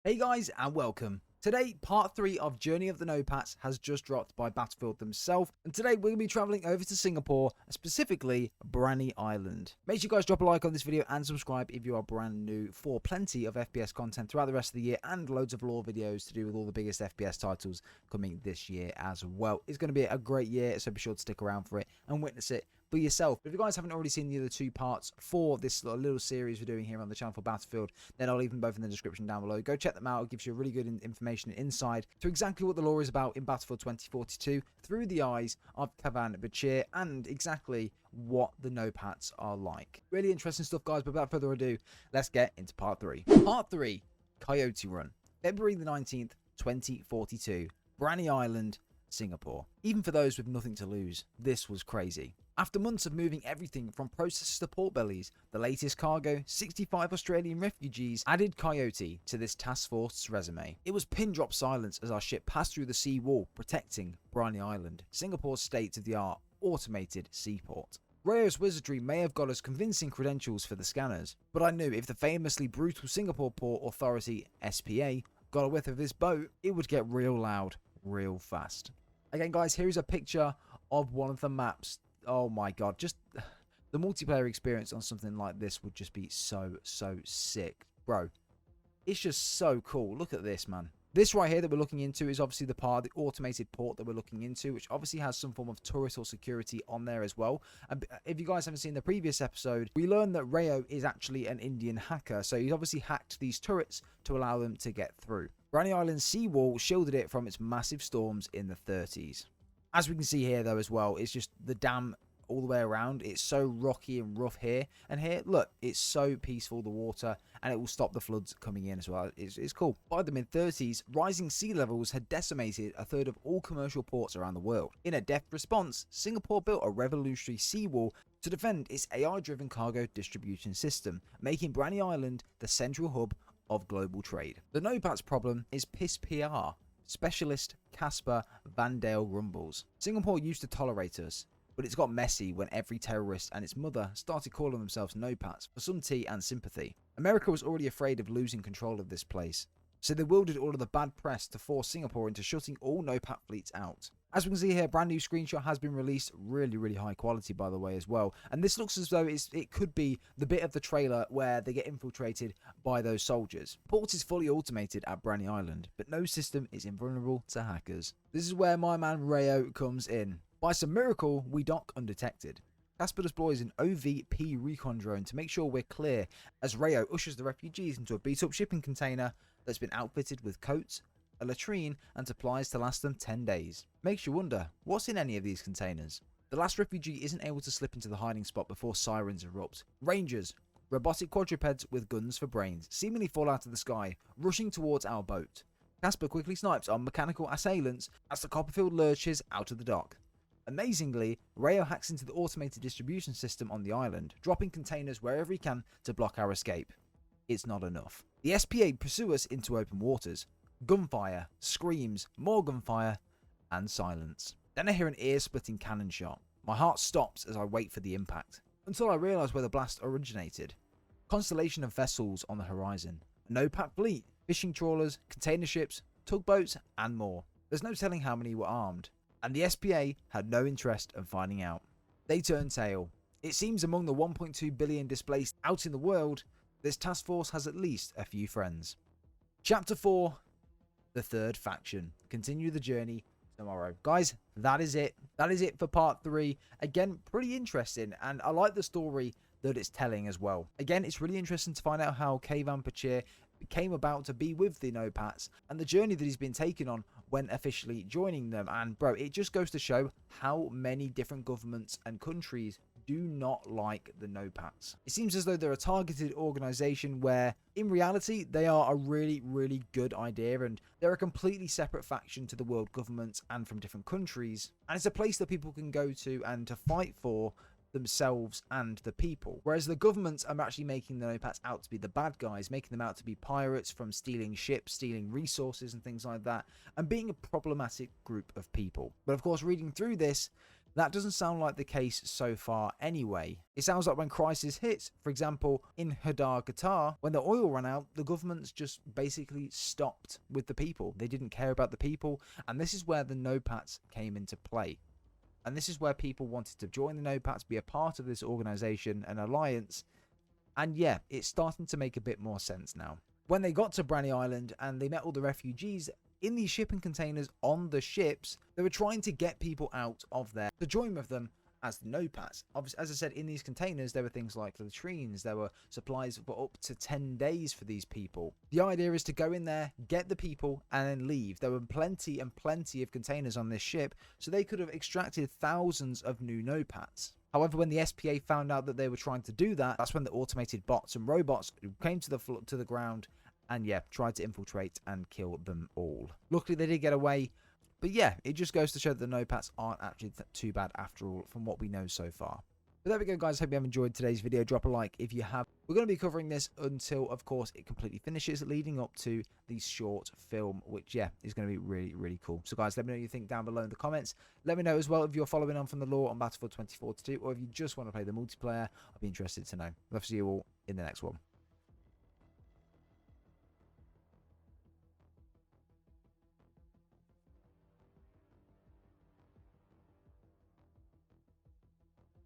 Hey guys and welcome. Today, part 3 of Journey of the Notepads has just dropped by Battlefield themselves, and today we're going to be travelling over to Singapore, specifically Branny Island. Make sure you guys drop a like on this video and subscribe if you are brand new for plenty of FPS content throughout the rest of the year and loads of lore videos to do with all the biggest FPS titles coming this year as well. It's going to be a great year, so be sure to stick around for it and witness it for yourself. But if you guys haven't already seen the other two parts for this little series we're doing here on the channel for Battlefield, then I'll leave them both in the description down below. Go check them out. It gives you really good information and insight to exactly what the lore is about in Battlefield 2042 through the eyes of Kavan Bachir and exactly what the Notepads are like. Really interesting stuff, guys, but without further ado, let's get into part 3. Part 3, Coyote Run, February the 19th, 2042, Branny Island, Singapore. Even for those with nothing to lose, this was crazy. After months of moving everything from processors to port bellies, the latest cargo, 65 Australian refugees, added Coyote to this task force's resume. It was pin-drop silence as our ship passed through the sea wall, protecting Branny Island, Singapore's state-of-the-art automated seaport. Rayo's wizardry may have got us convincing credentials for the scanners, but I knew if the famously brutal Singapore Port Authority, SPA, got a whiff of this boat, it would get real loud, real fast. Again, guys, here is a picture of one of the maps. Oh my god, just the multiplayer experience on something like this would just be so sick. Bro, it's just so cool. Look at this, man. This right here that we're looking into is obviously the part of the automated port that we're looking into, which obviously has some form of turret or security on there as well. And if you guys haven't seen the previous episode, we learned that Rayo is actually an Indian hacker, so he's obviously hacked these turrets to allow them to get through. Branny Island's seawall shielded it from its massive storms in the 30s. As we can see here, though, as well, it's just the dam all the way around. It's so rocky and rough here. And here, look, it's so peaceful, the water, and it will stop the floods coming in as well. It's cool. By the mid-30s, rising sea levels had decimated a third of all commercial ports around the world. In a deft response, Singapore built a revolutionary seawall to defend its AI-driven cargo distribution system, making Branny Island the central hub of global trade. The Notepads problem is piss PR. Specialist Casper Van Dale rumbles. Singapore used to tolerate us, but it's got messy when every terrorist and its mother started calling themselves Notepads for some tea and sympathy. America was already afraid of losing control of this place, so they wielded all of the bad press to force Singapore into shutting all Notepad fleets out. As we can see here, a brand new screenshot has been released, really high quality by the way as well, and this looks as though it could be the bit of the trailer where they get infiltrated by those soldiers. Port is fully automated at Branny Island, but no system is invulnerable to hackers. This is where my man Rayo comes in. By some miracle, we dock undetected. Casper deploys an OVP recon drone to make sure we're clear as Rayo ushers the refugees into a beat up shipping container that's been outfitted with coats, a latrine and supplies to last them 10 days. Makes you wonder, what's in any of these containers? The last refugee isn't able to slip into the hiding spot before sirens erupt. Rangers, robotic quadrupeds with guns for brains, seemingly fall out of the sky, rushing towards our boat. Casper quickly snipes our mechanical assailants as the Copperfield lurches out of the dock. Amazingly, Rayo hacks into the automated distribution system on the island, dropping containers wherever he can to block our escape. It's not enough. The SPA pursue us into open waters. Gunfire, screams, more gunfire, and silence. Then I hear an ear-splitting cannon shot. My heart stops as I wait for the impact, until I realise where the blast originated. Constellation of vessels on the horizon. A Notepad fleet, fishing trawlers, container ships, tugboats, and more. There's no telling how many were armed, and the SPA had no interest in finding out. They turned tail. It seems among the 1.2 billion displaced out in the world, this task force has at least a few friends. Chapter 4, the third faction. Continue the journey tomorrow. Guys, that is it. That is it for part 3. Again, pretty interesting, and I like the story that it's telling as well. Again, it's really interesting to find out how Kavan Bachir came about to be with the Notepads and the journey that he's been taken on when officially joining them. And bro, it just goes to show how many different governments and countries do not like the Notepads. It seems as though they're a targeted organization where in reality they are a really good idea, and they're a completely separate faction to the world governments and from different countries, and it's a place that people can go to and to fight for themselves and the people. Whereas the governments are actually making the Notepads out to be the bad guys, making them out to be pirates from stealing ships, stealing resources and things like that, and being a problematic group of people. But of course, reading through this, That doesn't sound like the case so far anyway. It sounds like when crisis hits, for example, in Hadar, Qatar, when the oil ran out, the governments just basically stopped with the people. They didn't care about the people, and this is where the NOPATs came into play. And this is where people wanted to join the NOPATs, be a part of this organization, an alliance, and yeah, it's starting to make a bit more sense now. When they got to Branny Island and they met all the refugees, in these shipping containers on the ships, they were trying to get people out of there to join with them as the NOPATs. Obviously, as I said, in these containers, there were things like latrines, there were supplies for up to 10 days for these people. The idea is to go in there, get the people, and then leave. There were plenty and plenty of containers on this ship, so they could have extracted thousands of new NOPATs. However, when the SPA found out that they were trying to do that, that's when the automated bots and robots came to the ground and yeah, tried to infiltrate and kill them all. Luckily, they did get away. But yeah, it just goes to show that the NOPATs aren't actually too bad after all from what we know so far. But there we go, guys. Hope you have enjoyed today's video. Drop a like if you have. We're going to be covering this until, of course, it completely finishes, leading up to the short film, which, yeah, is going to be really, really cool. So, guys, let me know what you think down below in the comments. Let me know as well if you're following on from the lore on Battlefield 2042, or if you just want to play the multiplayer. I'd be interested to know. I'll see you all in the next one.